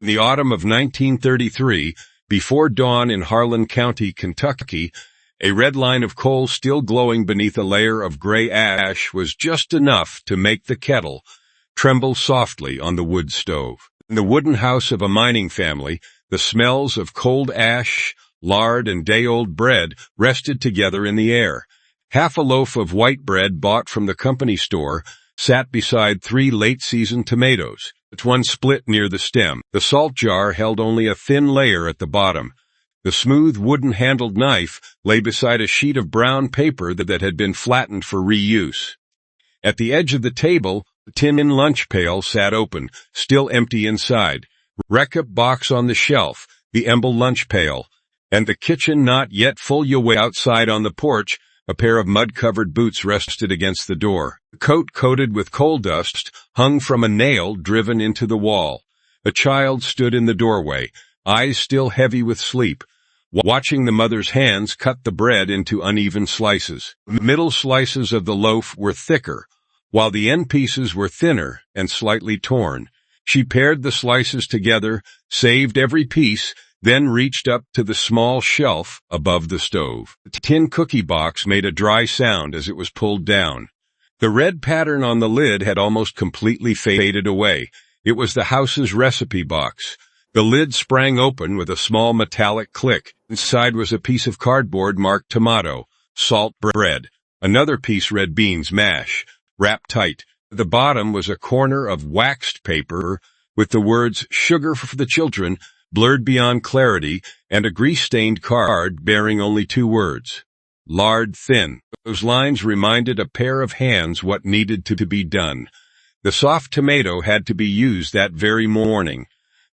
In the autumn of 1933, before dawn in Harlan County, Kentucky, a red line of coal still glowing beneath a layer of gray ash was just enough to make the kettle tremble softly on the wood stove. In the wooden house of a mining family, the smells of cold ash, lard, and day-old bread rested together in the air. Half a loaf of white bread bought from the company store sat beside 3 late-season tomatoes. One split near the stem. The salt jar held only a thin layer at the bottom. The smooth wooden-handled knife lay beside a sheet of brown paper that had been flattened for reuse. At the edge of the table, the tin lunch pail sat open, still empty inside. Recap box on the shelf, the emblem lunch pail, and the kitchen not yet fully awake. Outside on the porch, a pair of mud-covered boots rested against the door. The coat coated with coal dust hung from a nail driven into the wall. A child stood in the doorway, eyes still heavy with sleep, watching the mother's hands cut the bread into uneven slices. The middle slices of the loaf were thicker, while the end pieces were thinner and slightly torn. She paired the slices together, saved every piece, then reached up to the small shelf above the stove. The tin cookie box made a dry sound as it was pulled down. The red pattern on the lid had almost completely faded away. It was the house's recipe box. The lid sprang open with a small metallic click. Inside was a piece of cardboard marked tomato, salt bread. Another piece read beans mash, wrapped tight. At the bottom was a corner of waxed paper with the words "Sugar for the Children" blurred beyond clarity, and a grease-stained card bearing only 2 words, "Lard thin." Those lines reminded a pair of hands what needed to be done. The soft tomato had to be used that very morning.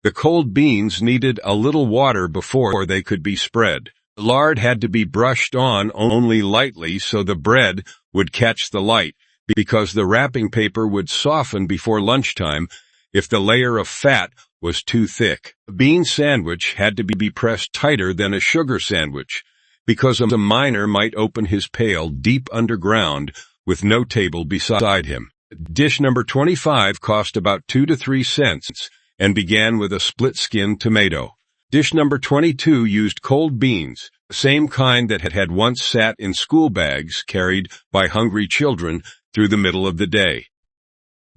The cold beans needed a little water before they could be spread. The lard had to be brushed on only lightly so the bread would catch the light, because the wrapping paper would soften before lunchtime if the layer of fat was too thick. A bean sandwich had to be pressed tighter than a sugar sandwich, because a miner might open his pail deep underground with no table beside him. Dish number 25 cost about 2 to 3 cents and began with a split-skin tomato. Dish number 22 used cold beans, the same kind that had once sat in school bags carried by hungry children through the middle of the day.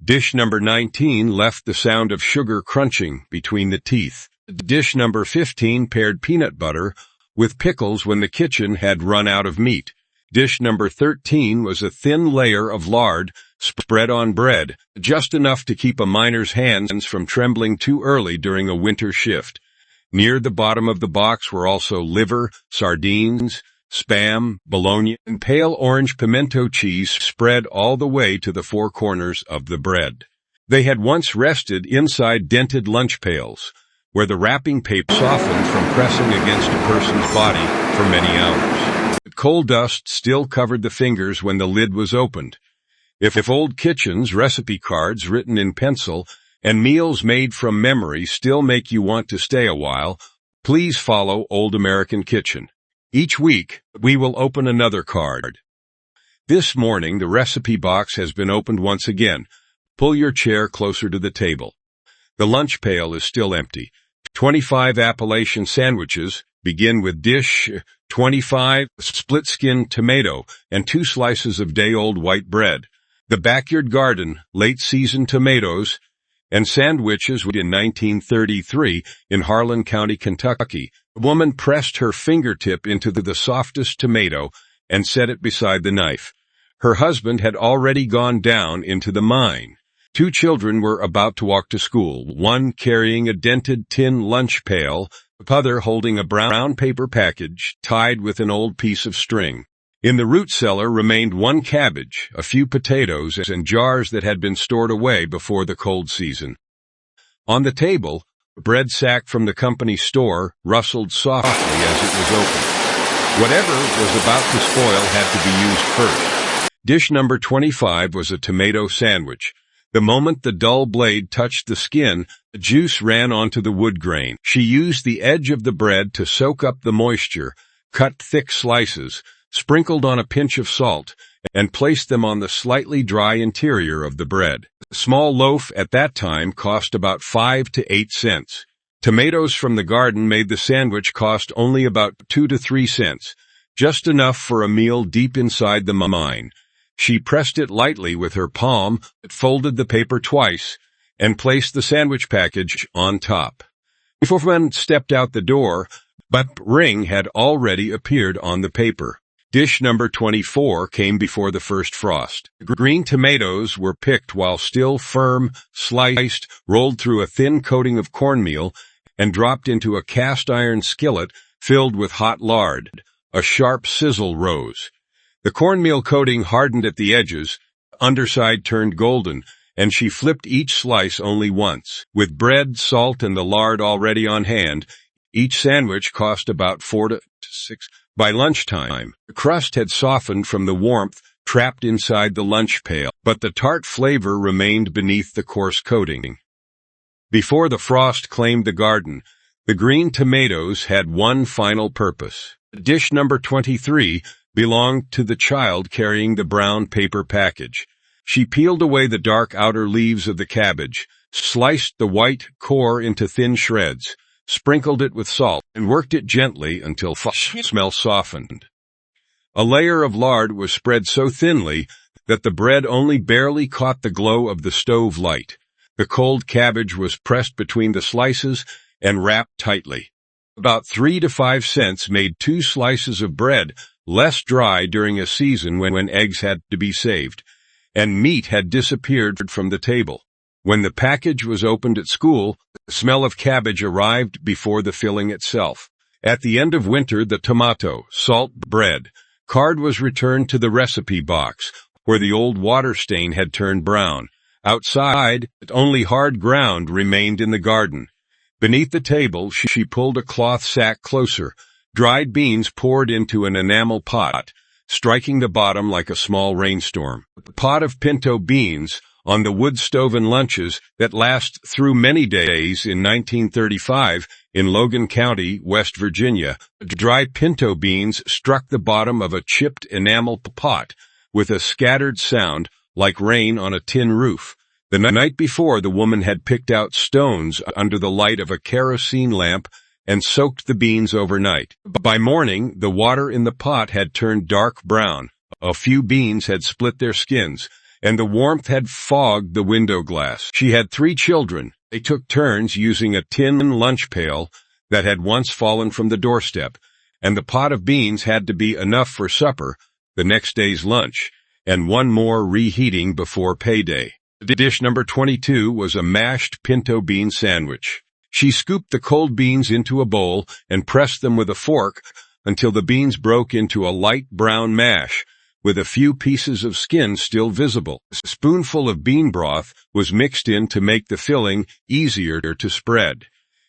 Dish number 19 left the sound of sugar crunching between the teeth. Dish number 15 paired peanut butter with pickles when the kitchen had run out of meat. Dish number 13 was a thin layer of lard spread on bread, just enough to keep a miner's hands from trembling too early during a winter shift. Near the bottom of the box were also liver, sardines, Spam, bologna, and pale orange pimento cheese spread all the way to the 4 corners of the bread. They had once rested inside dented lunch pails, where the wrapping paper softened from pressing against a person's body for many hours. But coal dust still covered the fingers when the lid was opened. If old kitchens, recipe cards written in pencil, and meals made from memory still make you want to stay a while, please follow Old American Kitchen. Each week, we will open another card. This morning, the recipe box has been opened once again. Pull your chair closer to the table. The lunch pail is still empty. 25 Appalachian sandwiches begin with dish 25, split-skin tomato, and 2 slices of day-old white bread. The backyard garden, late-season tomatoes, and sandwiches in 1933 in Harlan County, Kentucky. A woman pressed her fingertip into the softest tomato and set it beside the knife. Her husband had already gone down into the mine. 2 children were about to walk to school, one carrying a dented tin lunch pail, the other holding a brown paper package tied with an old piece of string. In the root cellar remained 1 cabbage, a few potatoes, and jars that had been stored away before the cold season. On the table, a bread sack from the company store rustled softly as it was opened. Whatever was about to spoil had to be used first. Dish number 25 was a tomato sandwich. The moment the dull blade touched the skin, the juice ran onto the wood grain. She used the edge of the bread to soak up the moisture, cut thick slices, sprinkled on a pinch of salt, and placed them on the slightly dry interior of the bread. A small loaf at that time cost about 5 to 8 cents. Tomatoes from the garden made the sandwich cost only about 2 to 3 cents, just enough for a meal deep inside the mine. She pressed it lightly with her palm, folded the paper twice, and placed the sandwich package on top. Before one stepped out the door, but ring had already appeared on the paper. Dish number 24 came before the first frost. Green tomatoes were picked while still firm, sliced, rolled through a thin coating of cornmeal, and dropped into a cast-iron skillet filled with hot lard. A sharp sizzle rose. The cornmeal coating hardened at the edges, underside turned golden, and she flipped each slice only once. With bread, salt, and the lard already on hand, each sandwich cost about 4 to 6. By lunchtime, the crust had softened from the warmth trapped inside the lunch pail, but the tart flavor remained beneath the coarse coating. Before the frost claimed the garden, the green tomatoes had one final purpose. Dish number 23 belonged to the child carrying the brown paper package. She peeled away the dark outer leaves of the cabbage, sliced the white core into thin shreds, sprinkled it with salt, and worked it gently until the smell softened. A layer of lard was spread so thinly that the bread only barely caught the glow of the stove light. The cold cabbage was pressed between the slices and wrapped tightly. About 3 to 5 cents made 2 slices of bread less dry during a season when eggs had to be saved, and meat had disappeared from the table. When the package was opened at school, the smell of cabbage arrived before the filling itself. At the end of winter, the tomato, salt bread card was returned to the recipe box, where the old water stain had turned brown. Outside, only hard ground remained in the garden. Beneath the table, she pulled a cloth sack closer. Dried beans poured into an enamel pot, striking the bottom like a small rainstorm. The pot of pinto beans on the wood stove and lunches that last through many days in 1935 in Logan County, West Virginia. Dry pinto beans struck the bottom of a chipped enamel pot with a scattered sound like rain on a tin roof. The night before, the woman had picked out stones under the light of a kerosene lamp and soaked the beans overnight. By morning, the water in the pot had turned dark brown. A few beans had split their skins, and the warmth had fogged the window glass. She had 3 children. They took turns using a tin lunch pail that had once fallen from the doorstep, and the pot of beans had to be enough for supper, the next day's lunch, and one more reheating before payday. Dish number 22 was a mashed pinto bean sandwich. She scooped the cold beans into a bowl and pressed them with a fork until the beans broke into a light brown mash, with a few pieces of skin still visible. A spoonful of bean broth was mixed in to make the filling easier to spread.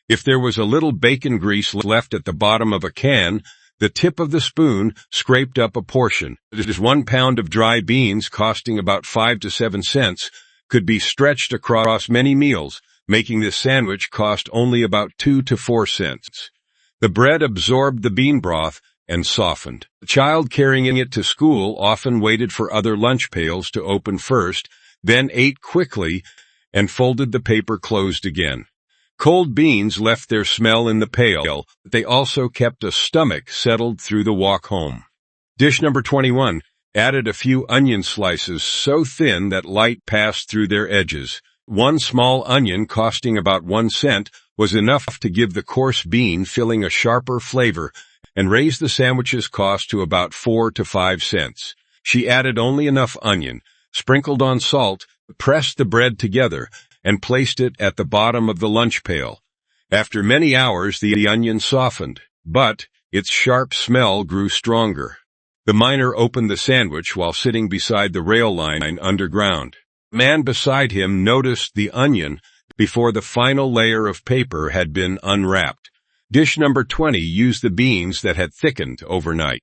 If there was a little bacon grease left at the bottom of a can, the tip of the spoon scraped up a portion. 1 pound of dry beans, costing about 5 to 7 cents, could be stretched across many meals, making this sandwich cost only about 2 to 4 cents. The bread absorbed the bean broth and softened. The child carrying it to school often waited for other lunch pails to open first, then ate quickly and folded the paper closed again. Cold beans left their smell in the pail, but they also kept a stomach settled through the walk home. Dish number 21 added a few onion slices so thin that light passed through their edges. 1 small onion, costing about 1 cent, was enough to give the coarse bean filling a sharper flavor and raise the sandwich's cost to about 4 to 5 cents. She added only enough onion, sprinkled on salt, pressed the bread together, and placed it at the bottom of the lunch pail. After many hours, the onion softened, but its sharp smell grew stronger. The miner opened the sandwich while sitting beside the rail line underground. The man beside him noticed the onion before the final layer of paper had been unwrapped. Dish number 20 used the beans that had thickened overnight.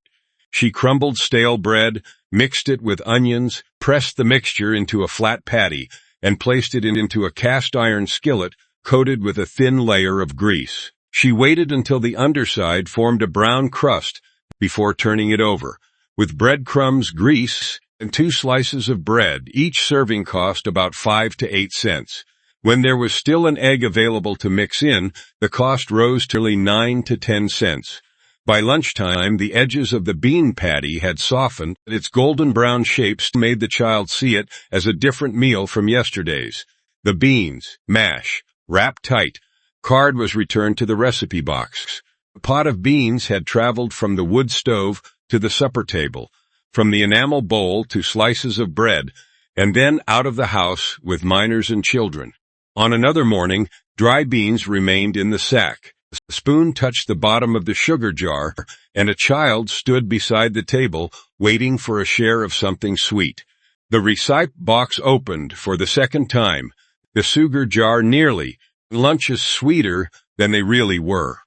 She crumbled stale bread, mixed it with onions, pressed the mixture into a flat patty, and placed it into a cast-iron skillet coated with a thin layer of grease. She waited until the underside formed a brown crust before turning it over. With breadcrumbs, grease, and 2 slices of bread, each serving cost about 5 to 8 cents. When there was still an egg available to mix in, the cost rose to nearly 9 to 10 cents. By lunchtime, the edges of the bean patty had softened, and its golden brown shapes made the child see it as a different meal from yesterday's. The beans, mash, wrapped tight. Card was returned to the recipe box. A pot of beans had traveled from the wood stove to the supper table, from the enamel bowl to slices of bread, and then out of the house with minors and children. On another morning, dry beans remained in the sack. The spoon touched the bottom of the sugar jar, and a child stood beside the table, waiting for a share of something sweet. The recipe box opened for the second time. The sugar jar nearly. Lunches sweeter than they really were.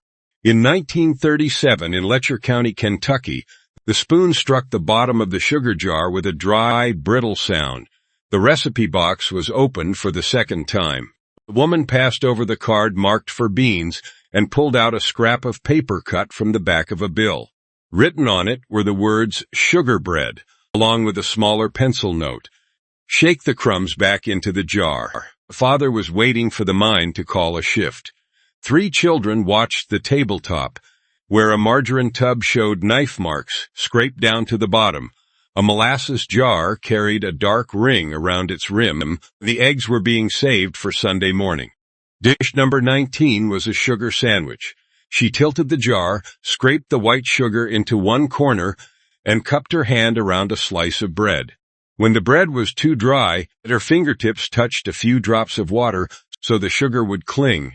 In 1937, in Letcher County, Kentucky, the spoon struck the bottom of the sugar jar with a dry, brittle sound. The recipe box was opened for the second time. The woman passed over the card marked for beans and pulled out a scrap of paper cut from the back of a bill. Written on it were the words "sugar bread," along with a smaller pencil note. Shake the crumbs back into the jar. Father was waiting for the mine to call a shift. 3 children watched the tabletop, where a margarine tub showed knife marks scraped down to the bottom. A molasses jar carried a dark ring around its rim. The eggs were being saved for Sunday morning. Dish number 19 was a sugar sandwich. She tilted the jar, scraped the white sugar into one corner, and cupped her hand around a slice of bread. When the bread was too dry, her fingertips touched a few drops of water so the sugar would cling.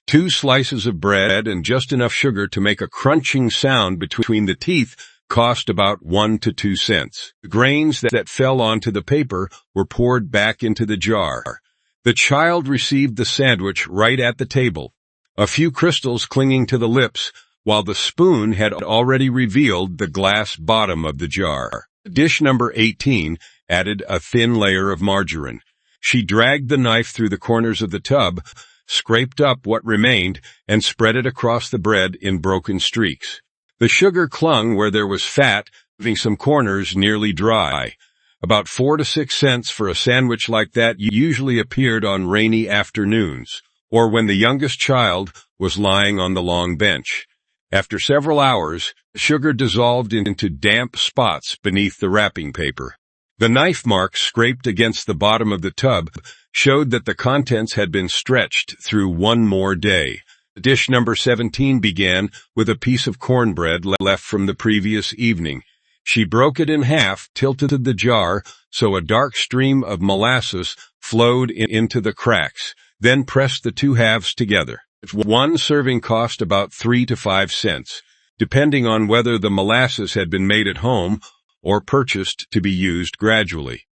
2 slices of bread and just enough sugar to make a crunching sound between the teeth cost about 1 to 2 cents. The grains that fell onto the paper were poured back into the jar. The child received the sandwich right at the table, a few crystals clinging to the lips, while the spoon had already revealed the glass bottom of the jar. Dish number 18 added a thin layer of margarine. She dragged the knife through the corners of the tub, scraped up what remained, and spread it across the bread in broken streaks. The sugar clung where there was fat, leaving some corners nearly dry. About 4 to 6 cents for a sandwich like that usually appeared on rainy afternoons, or when the youngest child was lying on the long bench. After several hours, the sugar dissolved into damp spots beneath the wrapping paper. The knife marks scraped against the bottom of the tub showed that the contents had been stretched through one more day. Dish number 17 began with a piece of cornbread left from the previous evening. She broke it in half, tilted the jar so a dark stream of molasses flowed into the cracks, then pressed the 2 halves together. One serving cost about 3 to 5 cents, depending on whether the molasses had been made at home or purchased to be used gradually.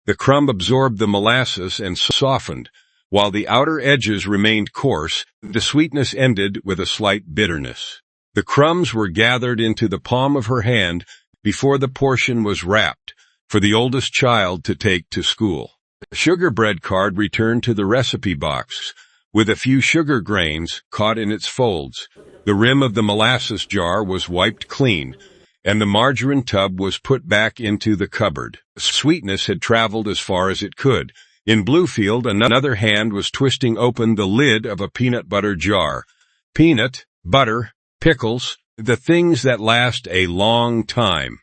The crumb absorbed the molasses and softened. While the outer edges remained coarse, the sweetness ended with a slight bitterness. The crumbs were gathered into the palm of her hand before the portion was wrapped for the oldest child to take to school. The sugar bread card returned to the recipe box, with a few sugar grains caught in its folds. The rim of the molasses jar was wiped clean, and the margarine tub was put back into the cupboard. The sweetness had traveled as far as it could. In Bluefield, another hand was twisting open the lid of a peanut butter jar. Peanut, butter, pickles, the things that last a long time.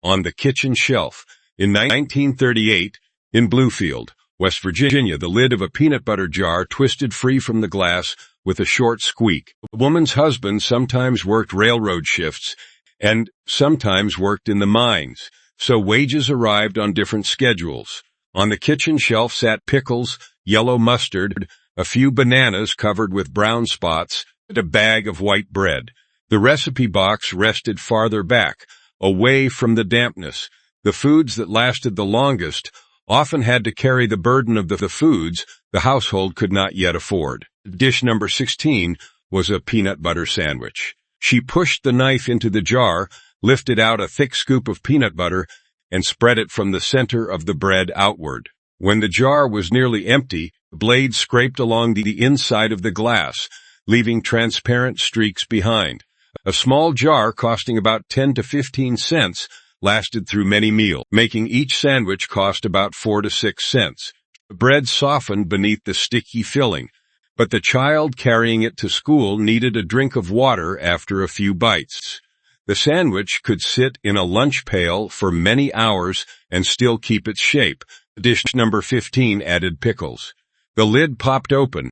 On the kitchen shelf. In 1938, in Bluefield, West Virginia, the lid of a peanut butter jar twisted free from the glass with a short squeak. The woman's husband sometimes worked railroad shifts and sometimes worked in the mines, so wages arrived on different schedules. On the kitchen shelf sat pickles, yellow mustard, a few bananas covered with brown spots, and a bag of white bread. The recipe box rested farther back, away from the dampness. The foods that lasted the longest often had to carry the burden of the foods the household could not yet afford. Dish number 16 was a peanut butter sandwich. She pushed the knife into the jar, lifted out a thick scoop of peanut butter, and spread it from the center of the bread outward. When the jar was nearly empty, the blade scraped along the inside of the glass, leaving transparent streaks behind. A small jar costing about 10 to 15 cents lasted through many meals, making each sandwich cost about 4 to 6 cents. The bread softened beneath the sticky filling, but the child carrying it to school needed a drink of water after a few bites. The sandwich could sit in a lunch pail for many hours and still keep its shape. Dish number 15 added pickles. The lid popped open,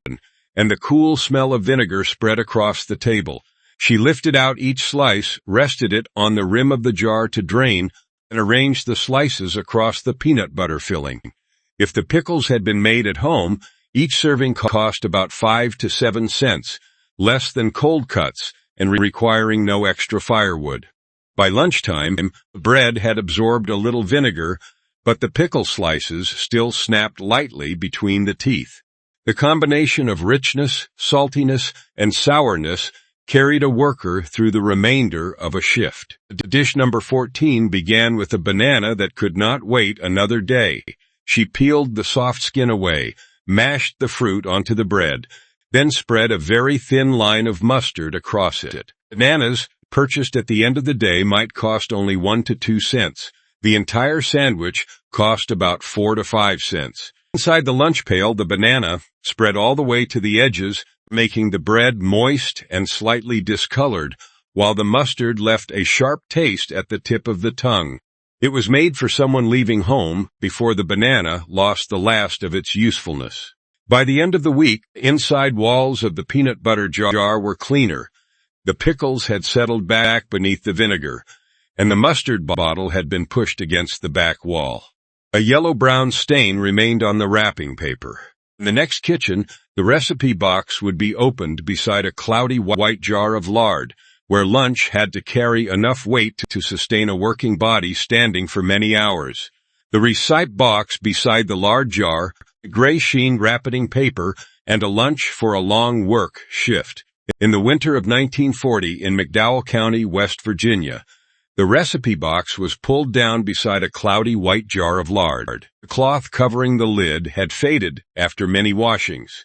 and the cool smell of vinegar spread across the table. She lifted out each slice, rested it on the rim of the jar to drain, and arranged the slices across the peanut butter filling. If the pickles had been made at home, each serving cost about 5 to 7 cents, less than cold cuts, and requiring no extra firewood. By lunchtime, the bread had absorbed a little vinegar, but the pickle slices still snapped lightly between the teeth. The combination of richness, saltiness, and sourness carried a worker through the remainder of a shift. Dish number 14 began with a banana that could not wait another day. She peeled the soft skin away, mashed the fruit onto the bread, then spread a very thin line of mustard across it. Bananas, purchased at the end of the day, might cost only 1 to 2 cents. The entire sandwich cost about 4 to 5 cents. Inside the lunch pail, the banana spread all the way to the edges, making the bread moist and slightly discolored, while the mustard left a sharp taste at the tip of the tongue. It was made for someone leaving home before the banana lost the last of its usefulness. By the end of the week, the inside walls of the peanut butter jar were cleaner. The pickles had settled back beneath the vinegar, and the mustard bottle had been pushed against the back wall. A yellow-brown stain remained on the wrapping paper. In the next kitchen, the recipe box would be opened beside a cloudy white jar of lard, where lunch had to carry enough weight to sustain a working body standing for many hours. The receipt box beside the lard jar, the gray sheen wrapping paper, and a lunch for a long work shift. In the winter of 1940 in McDowell County, West Virginia, the recipe box was pulled down beside a cloudy white jar of lard. The cloth covering the lid had faded after many washings.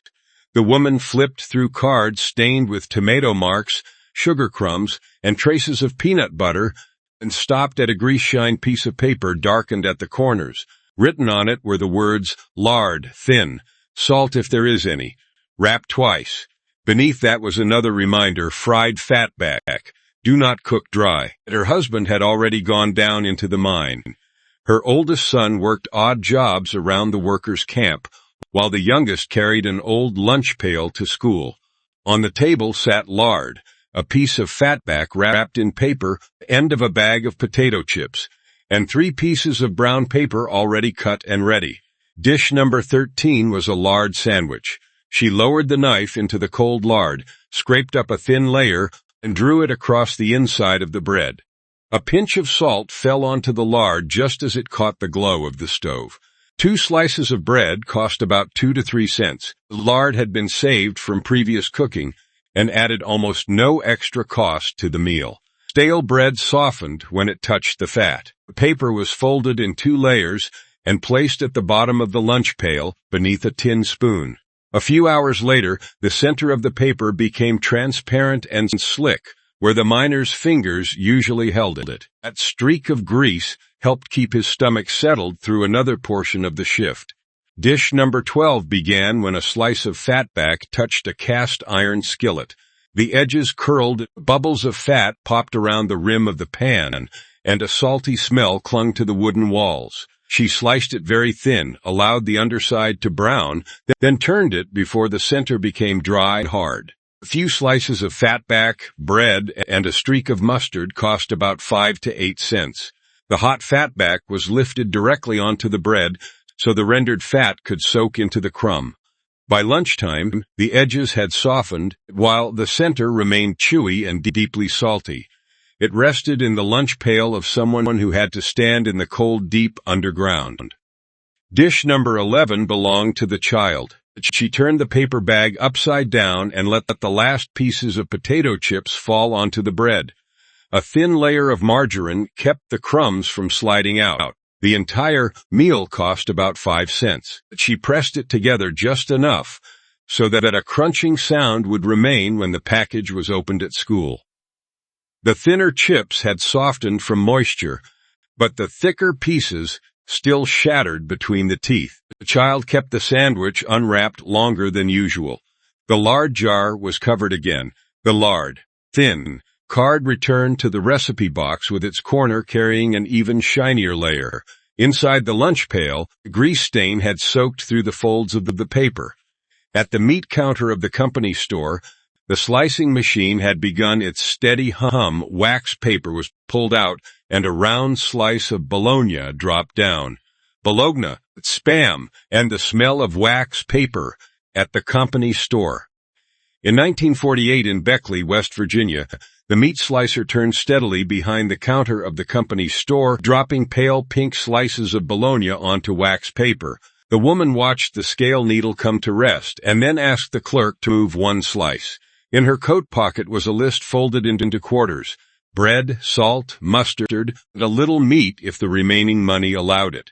The woman flipped through cards stained with tomato marks, sugar crumbs, and traces of peanut butter, and stopped at a grease-shine piece of paper darkened at the corners. Written on it were the words, "Lard, thin, salt if there is any, wrap twice." Beneath that was another reminder, "Fried fatback, do not cook dry." Her husband had already gone down into the mine. Her oldest son worked odd jobs around the workers' camp, while the youngest carried an old lunch pail to school. On the table sat lard, a piece of fatback wrapped in paper, the end of a bag of potato chips, and 3 pieces of brown paper already cut and ready. Dish number 13 was a lard sandwich. She lowered the knife into the cold lard, scraped up a thin layer, and drew it across the inside of the bread. A pinch of salt fell onto the lard just as it caught the glow of the stove. 2 slices of bread cost about 2 to 3 cents. The lard had been saved from previous cooking and added almost no extra cost to the meal. Stale bread softened when it touched the fat. The paper was folded in 2 layers and placed at the bottom of the lunch pail beneath a tin spoon. A few hours later, the center of the paper became transparent and slick, where the miner's fingers usually held it. That streak of grease helped keep his stomach settled through another portion of the shift. Dish number 12 began when a slice of fatback touched a cast iron skillet. The edges curled, bubbles of fat popped around the rim of the pan, and a salty smell clung to the wooden walls. She sliced it very thin, allowed the underside to brown, then turned it before the center became dry and hard. A few slices of fatback, bread, and a streak of mustard cost about 5 to 8 cents. The hot fatback was lifted directly onto the bread, so the rendered fat could soak into the crumb. By lunchtime, the edges had softened, while the center remained chewy and deeply salty. It rested in the lunch pail of someone who had to stand in the cold, deep underground. Dish number 11 belonged to the child. She turned the paper bag upside down and let the last pieces of potato chips fall onto the bread. A thin layer of margarine kept the crumbs from sliding out. The entire meal cost about 5 cents. She pressed it together just enough so that a crunching sound would remain when the package was opened at school. The thinner chips had softened from moisture, but the thicker pieces still shattered between the teeth. The child kept the sandwich unwrapped longer than usual. The lard jar was covered again. The lard, thin, card returned to the recipe box with its corner carrying an even shinier layer. Inside the lunch pail, the grease stain had soaked through the folds of the paper. At the meat counter of the company store, the slicing machine had begun its steady hum. Wax paper was pulled out, and a round slice of bologna dropped down. Bologna, Spam, and the smell of wax paper at the company store. In 1948 in Beckley, West Virginia, the meat slicer turned steadily behind the counter of the company store, dropping pale pink slices of bologna onto wax paper. The woman watched the scale needle come to rest and then asked the clerk to move one slice. In her coat pocket was a list folded into quarters: bread, salt, mustard, and a little meat if the remaining money allowed it.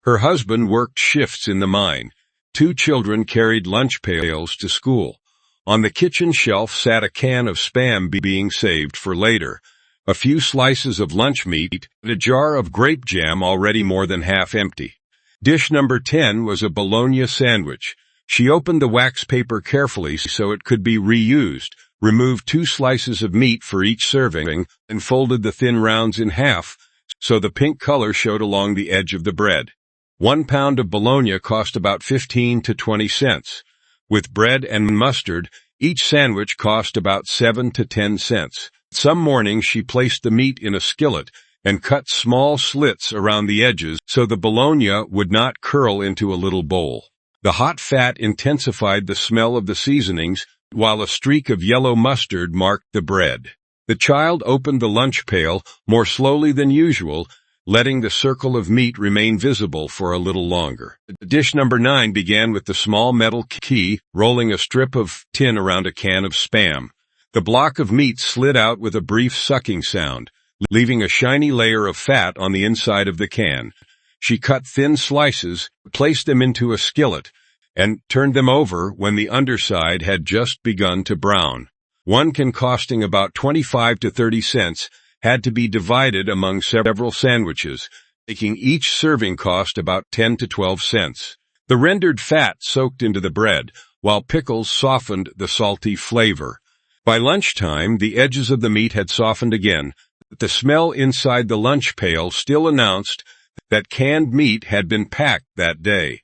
Her husband worked shifts in the mine. 2 children carried lunch pails to school. On the kitchen shelf sat a can of Spam being saved for later, a few slices of lunch meat, and a jar of grape jam already more than half empty. Dish number 10 was a bologna sandwich. She opened the wax paper carefully so it could be reused, removed 2 slices of meat for each serving, and folded the thin rounds in half so the pink color showed along the edge of the bread. 1 pound of bologna cost about 15 to 20 cents. With bread and mustard, each sandwich cost about 7 to 10 cents. Some mornings she placed the meat in a skillet and cut small slits around the edges so the bologna would not curl into a little bowl. The hot fat intensified the smell of the seasonings, while a streak of yellow mustard marked the bread. The child opened the lunch pail more slowly than usual, letting the circle of meat remain visible for a little longer. Dish number 9 began with the small metal key rolling a strip of tin around a can of Spam. The block of meat slid out with a brief sucking sound, leaving a shiny layer of fat on the inside of the can. She cut thin slices, placed them into a skillet, and turned them over when the underside had just begun to brown. 1 can costing about 25 to 30 cents had to be divided among several sandwiches, making each serving cost about 10 to 12 cents. The rendered fat soaked into the bread, while pickles softened the salty flavor. By lunchtime, the edges of the meat had softened again, but the smell inside the lunch pail still announced that canned meat had been packed that day.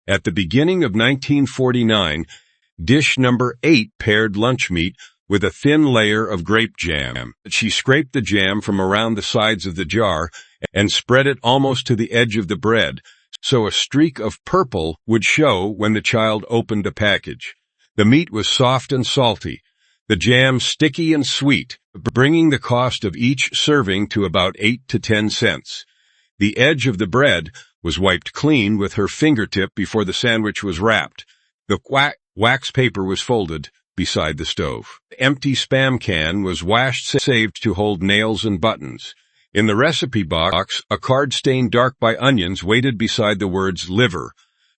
At the beginning of 1949, dish number 8 paired lunch meat with a thin layer of grape jam. She scraped the jam from around the sides of the jar and spread it almost to the edge of the bread, so a streak of purple would show when the child opened the package. The meat was soft and salty, the jam sticky and sweet, bringing the cost of each serving to about 8 to 10 cents. The edge of the bread was wiped clean with her fingertip before the sandwich was wrapped. The wax paper was folded beside the stove. The empty Spam can was washed saved to hold nails and buttons. In the recipe box, a card stained dark by onions waited beside the words liver.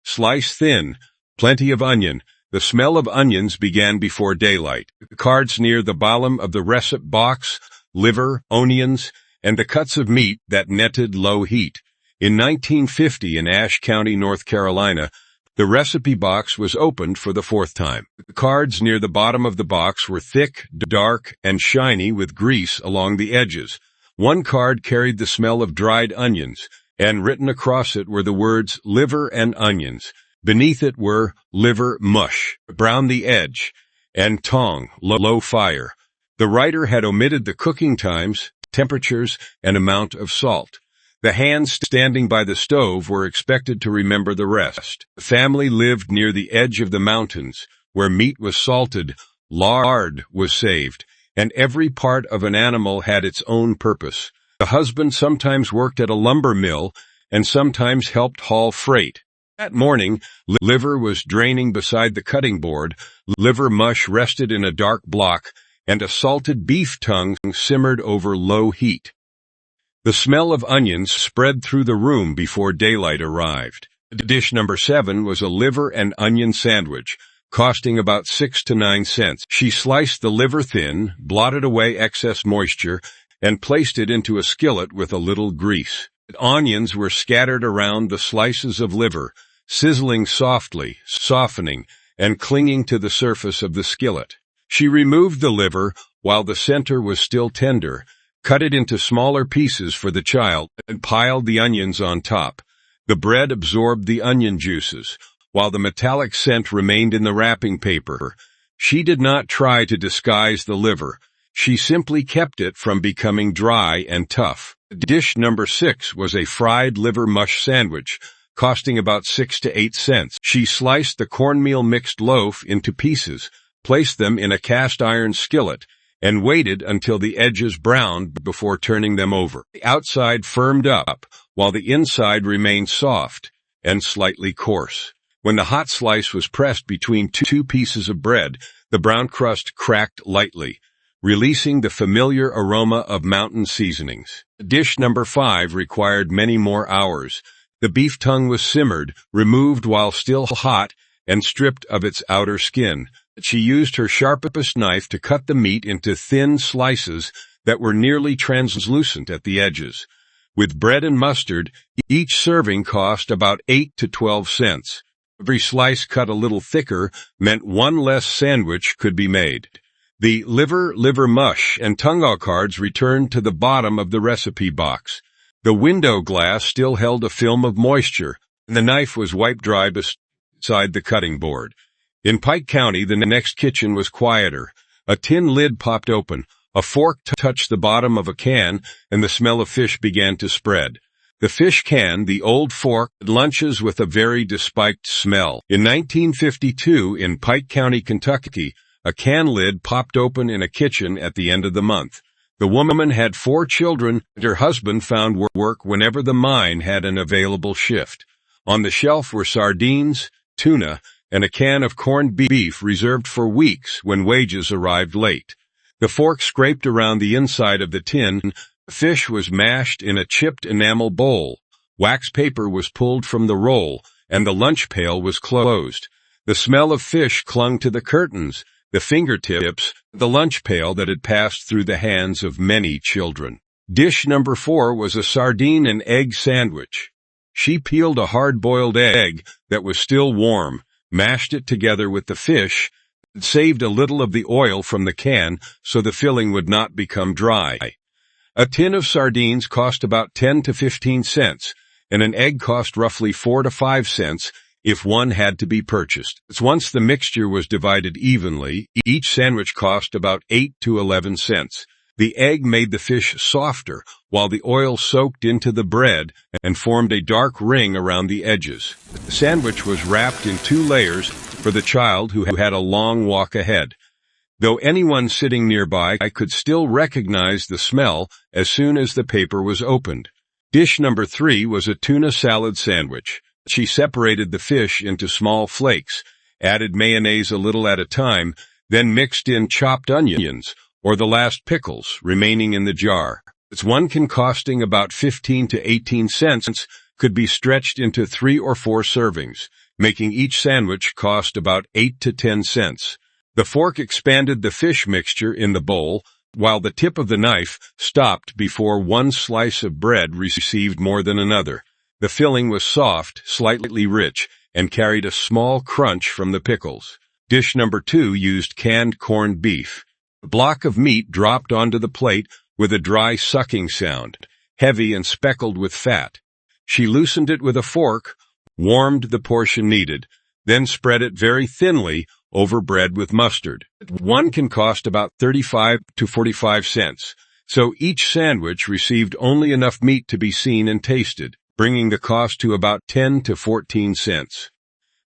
Slice thin, plenty of onion. The smell of onions began before daylight. The cards near the bottom of the recipe box, liver, onions, and the cuts of meat that netted low heat. In 1950 in Ashe County, North Carolina, the recipe box was opened for the 4th time. The cards near the bottom of the box were thick, dark, and shiny with grease along the edges. 1 card carried the smell of dried onions, and written across it were the words liver and onions. Beneath it were liver mush, brown the edge, and tong, low fire. The writer had omitted the cooking times, temperatures, and amount of salt. The hands standing by the stove were expected to remember the rest. The family lived near the edge of the mountains, where meat was salted, lard was saved, and every part of an animal had its own purpose. The husband sometimes worked at a lumber mill and sometimes helped haul freight. That morning, liver was draining beside the cutting board, liver mush rested in a dark block, and a salted beef tongue simmered over low heat. The smell of onions spread through the room before daylight arrived. Dish number 7 was a liver and onion sandwich, costing about 6 to 9 cents. She sliced the liver thin, blotted away excess moisture, and placed it into a skillet with a little grease. Onions were scattered around the slices of liver, sizzling softly, softening, and clinging to the surface of the skillet. She removed the liver while the center was still tender, cut it into smaller pieces for the child, and piled the onions on top. The bread absorbed the onion juices, while the metallic scent remained in the wrapping paper. She did not try to disguise the liver. She simply kept it from becoming dry and tough. Dish number 6 was a fried liver mush sandwich, costing about 6 to 8 cents. She sliced the cornmeal mixed loaf into pieces, placed them in a cast iron skillet, and waited until the edges browned before turning them over. The outside firmed up, while the inside remained soft and slightly coarse. When the hot slice was pressed between two pieces of bread, the brown crust cracked lightly, releasing the familiar aroma of mountain seasonings. Dish number 5 required many more hours. The beef tongue was simmered, removed while still hot, and stripped of its outer skin. She used her sharpest knife to cut the meat into thin slices that were nearly translucent at the edges. With bread and mustard, each serving cost about 8 to 12 cents. Every slice cut a little thicker meant one less sandwich could be made. The liver mush, and tongue cards returned to the bottom of the recipe box. The window glass still held a film of moisture, and the knife was wiped dry beside the cutting board. In Pike County, the next kitchen was quieter. A tin lid popped open, a fork touched the bottom of a can, and the smell of fish began to spread. The fish can, the old fork, lunches with a very distinct smell. In 1952, in Pike County, Kentucky, a can lid popped open in a kitchen at the end of the month. The woman had 4 children, and her husband found work whenever the mine had an available shift. On the shelf were sardines, tuna, and a can of corned beef reserved for weeks when wages arrived late. The fork scraped around the inside of the tin. Fish was mashed in a chipped enamel bowl. Wax paper was pulled from the roll, and the lunch pail was closed. The smell of fish clung to the curtains, the fingertips, the lunch pail that had passed through the hands of many children. Dish number 4 was a sardine and egg sandwich. She peeled a hard-boiled egg that was still warm, mashed it together with the fish, and saved a little of the oil from the can so the filling would not become dry. A tin of sardines cost about 10 to 15 cents, and an egg cost roughly 4 to 5 cents if one had to be purchased. Once the mixture was divided evenly, each sandwich cost about 8 to 11 cents. The egg made the fish softer, while the oil soaked into the bread and formed a dark ring around the edges. The sandwich was wrapped in 2 layers for the child who had a long walk ahead. Though anyone sitting nearby could still recognize the smell as soon as the paper was opened. Dish number 3 was a tuna salad sandwich. She separated the fish into small flakes, added mayonnaise a little at a time, then mixed in chopped onions, or the last pickles remaining in the jar. Its one can costing about 15 to 18 cents could be stretched into 3 or 4 servings, making each sandwich cost about 8 to 10 cents. The fork expanded the fish mixture in the bowl, while the tip of the knife stopped before one slice of bread received more than another. The filling was soft, slightly rich, and carried a small crunch from the pickles. Dish number 2 used canned corned beef. A block of meat dropped onto the plate with a dry sucking sound, heavy and speckled with fat. She loosened it with a fork, warmed the portion needed, then spread it very thinly over bread with mustard. One can cost about 35 to 45 cents, so each sandwich received only enough meat to be seen and tasted, bringing the cost to about 10 to 14 cents.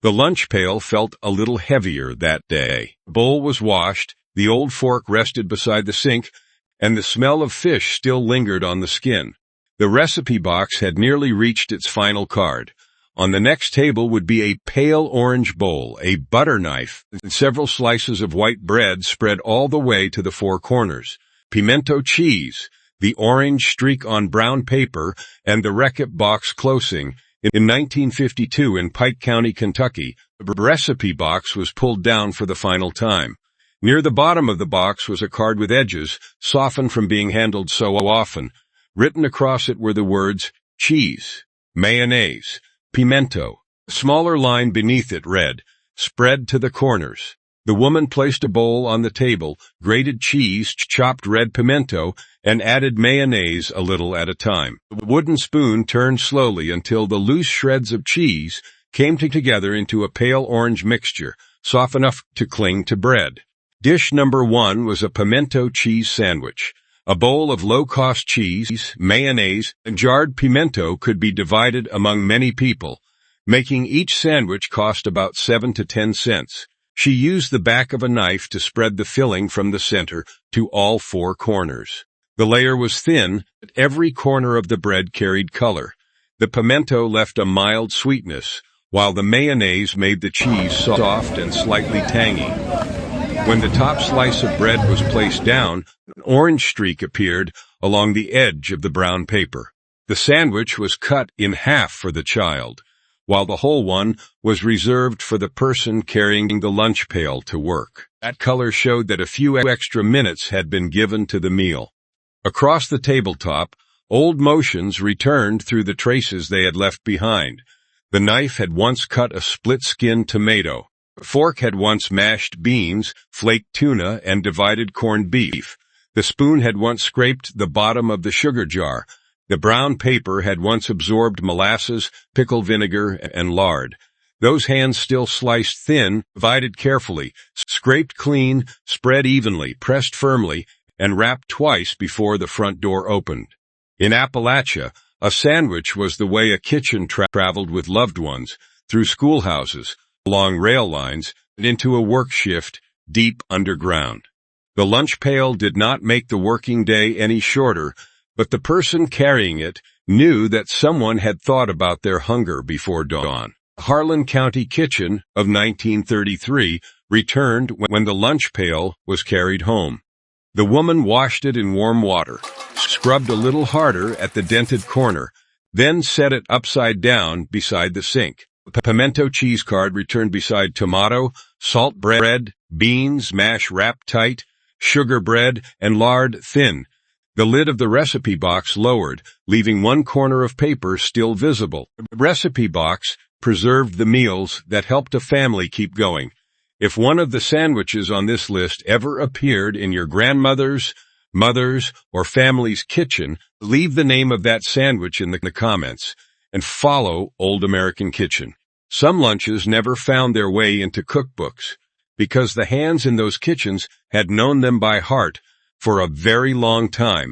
The lunch pail felt a little heavier that day. The bowl was washed, the old fork rested beside the sink, and the smell of fish still lingered on the skin. The recipe box had nearly reached its final card. On the next table would be a pale orange bowl, a butter knife, and several slices of white bread spread all the way to the 4 corners. Pimento cheese, the orange streak on brown paper, and the receipt box closing. In 1952 in Pike County, Kentucky, the recipe box was pulled down for the final time. Near the bottom of the box was a card with edges, softened from being handled so often. Written across it were the words, cheese, mayonnaise, pimento. A smaller line beneath it read, spread to the corners. The woman placed a bowl on the table, grated cheese, chopped red pimento, and added mayonnaise a little at a time. The wooden spoon turned slowly until the loose shreds of cheese came together into a pale orange mixture, soft enough to cling to bread. Dish number 1 was a pimento cheese sandwich. A bowl of low-cost cheese, mayonnaise, and jarred pimento could be divided among many people, making each sandwich cost about 7 to 10 cents. She used the back of a knife to spread the filling from the center to all 4 corners. The layer was thin, but every corner of the bread carried color. The pimento left a mild sweetness, while the mayonnaise made the cheese soft and slightly tangy. When the top slice of bread was placed down, an orange streak appeared along the edge of the brown paper. The sandwich was cut in half for the child, while the whole one was reserved for the person carrying the lunch pail to work. That color showed that a few extra minutes had been given to the meal. Across the tabletop, old motions returned through the traces they had left behind. The knife had once cut a split-skinned tomato. The fork had once mashed beans, flaked tuna, and divided corned beef. The spoon had once scraped the bottom of the sugar jar. The brown paper had once absorbed molasses, pickle vinegar, and lard. Those hands still sliced thin, divided carefully, scraped clean, spread evenly, pressed firmly, and wrapped twice before the front door opened. In Appalachia, a sandwich was the way a kitchen traveled with loved ones, through schoolhouses, along rail lines, and into a work shift deep underground. The lunch pail did not make the working day any shorter, but the person carrying it knew that someone had thought about their hunger before dawn. The Harlan County kitchen of 1933 returned when the lunch pail was carried home. The woman washed it in warm water, scrubbed a little harder at the dented corner, then set it upside down beside the sink. The pimento cheese card returned beside tomato, salt bread, beans, mash wrapped tight, sugar bread, and lard thin. The lid of the recipe box lowered, leaving one corner of paper still visible. The recipe box preserved the meals that helped a family keep going. If one of the sandwiches on this list ever appeared in your grandmother's, mother's, or family's kitchen, leave the name of that sandwich in the comments and follow Old American Kitchen. Some lunches never found their way into cookbooks because the hands in those kitchens had known them by heart for a very long time.